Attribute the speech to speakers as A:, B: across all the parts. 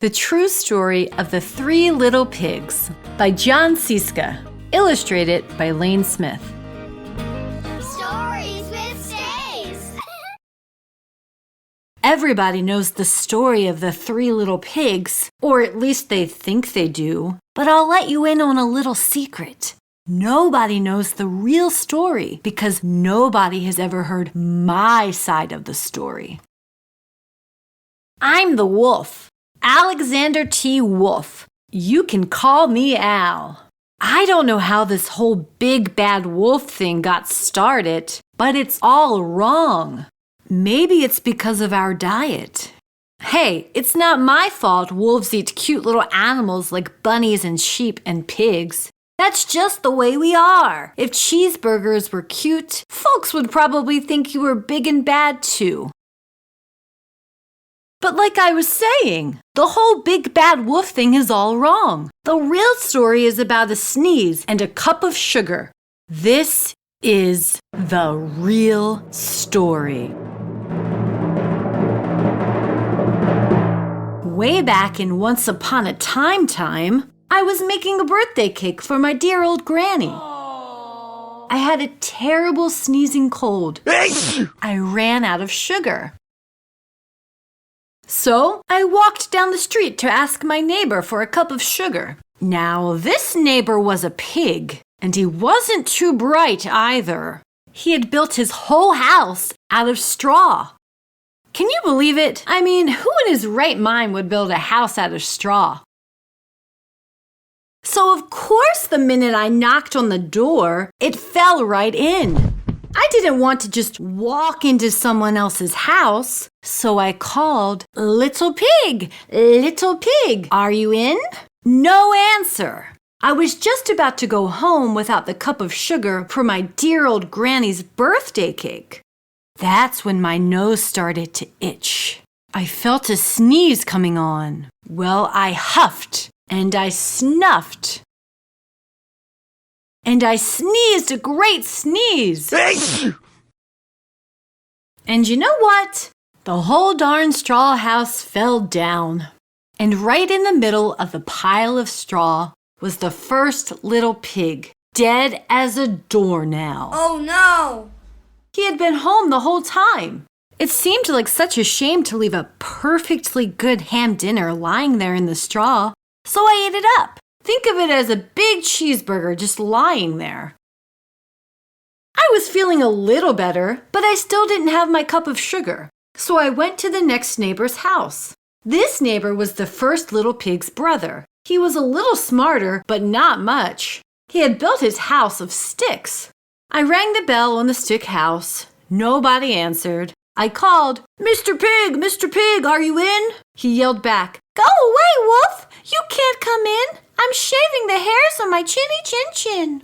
A: The True Story of the Three Little Pigs by Scieszka, illustrated by Lane Smith.
B: Stories with Stace.
A: Everybody knows the story of the three little pigs, or at least they think they do. But I'll let you in on a little secret. Nobody knows the real story because nobody has ever heard my side of the story. I'm the wolf. Alexander T. Wolf. You can call me Al. I don't know how this whole big bad wolf thing got started, but it's all wrong. Maybe it's because of our diet. Hey, it's not my fault wolves eat cute little animals like bunnies and sheep and pigs. That's just the way we are. If cheeseburgers were cute, folks would probably think you were big and bad too. But like I was saying, the whole big bad wolf thing is all wrong. The real story is about a sneeze and a cup of sugar. This is the real story. Way back in Once Upon a Time, I was making a birthday cake for my dear old granny. I had a terrible sneezing cold. I ran out of sugar. So I walked down the street to ask my neighbor for a cup of sugar. Now, this neighbor was a pig, and he wasn't too bright either. He had built his whole house out of straw. Can you believe it? I mean, who in his right mind would build a house out of straw? So, of course, the minute I knocked on the door, it fell right in. I didn't want to just walk into someone else's house, so I called, "Little pig, are you in?" No answer. I was just about to go home without the cup of sugar for my dear old granny's birthday cake. That's when my nose started to itch. I felt a sneeze coming on. Well, I huffed and I snuffed. And I sneezed a great sneeze. And you know what? The whole darn straw house fell down. And right in the middle of the pile of straw was the first little pig, dead as a doornail.
B: Oh no!
A: He had been home the whole time. It seemed like such a shame to leave a perfectly good ham dinner lying there in the straw, so I ate it up. Think of it as a big cheeseburger just lying there. I was feeling a little better, but I still didn't have my cup of sugar, so I went to the next neighbor's house. This neighbor was the first little pig's brother. He was a little smarter, but not much. He had built his house of sticks. I rang the bell on the stick house. Nobody answered. I called, Mr. Pig, are you in?" He yelled back, "Go away, Wolf! You can't come in! I'm shaving the hairs on my chinny chin.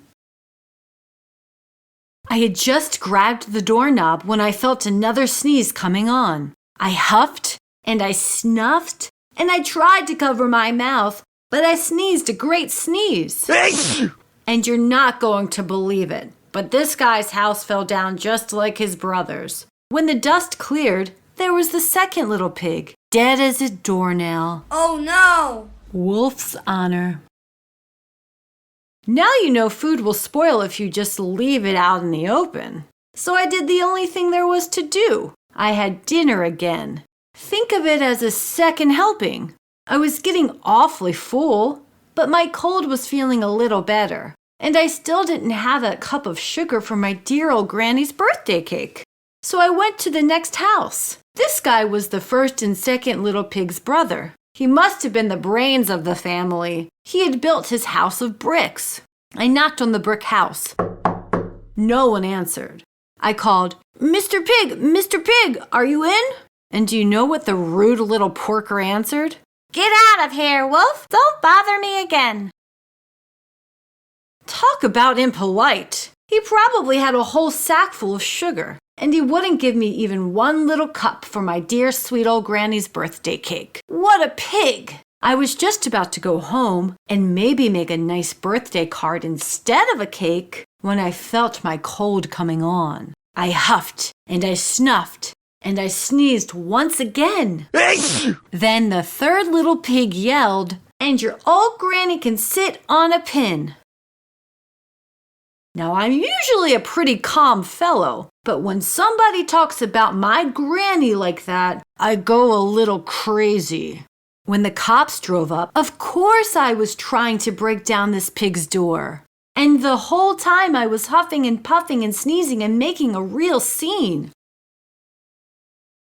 A: I had just grabbed the doorknob when I felt another sneeze coming on. I huffed and I snuffed and I tried to cover my mouth, but I sneezed a great sneeze. And you're not going to believe it, but this guy's house fell down just like his brother's. When the dust cleared, there was the second little pig, dead as a doornail.
B: Oh no!
A: Wolf's honor. Now you know food will spoil if you just leave it out in the open. So I did the only thing there was to do. I had dinner again. Think of it as a second helping. I was getting awfully full, but my cold was feeling a little better. And I still didn't have that cup of sugar for my dear old granny's birthday cake. So I went to the next house. This guy was the first and second little pig's brother. He must have been the brains of the family. He had built his house of bricks. I knocked on the brick house. No one answered. I called, Mr. Pig, are you in?" And do you know what the rude little porker answered? "Get out of here, Wolf! Don't bother me again." Talk about impolite. He probably had a whole sack full of sugar, and he wouldn't give me even one little cup for my dear sweet old granny's birthday cake. What a pig! I was just about to go home and maybe make a nice birthday card instead of a cake when I felt my cold coming on. I huffed and I snuffed and I sneezed once again. Then the third little pig yelled, "And your old granny can sit on a pin." Now, I'm usually a pretty calm fellow, but when somebody talks about my granny like that, I go a little crazy. When the cops drove up, of course I was trying to break down this pig's door. And the whole time I was huffing and puffing and sneezing and making a real scene.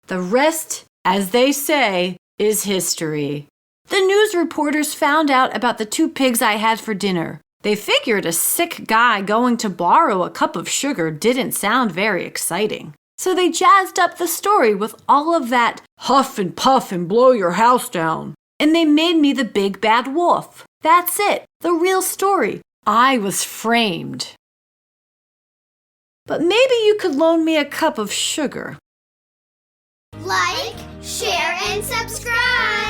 A: The rest, as they say, is history. The news reporters found out about the 2 pigs I had for dinner. They figured a sick guy going to borrow a cup of sugar didn't sound very exciting. So they jazzed up the story with all of that huff and puff and blow your house down. And they made me the big bad wolf. That's it, the real story. I was framed. But maybe you could loan me a cup of sugar.
B: Like, share, and subscribe.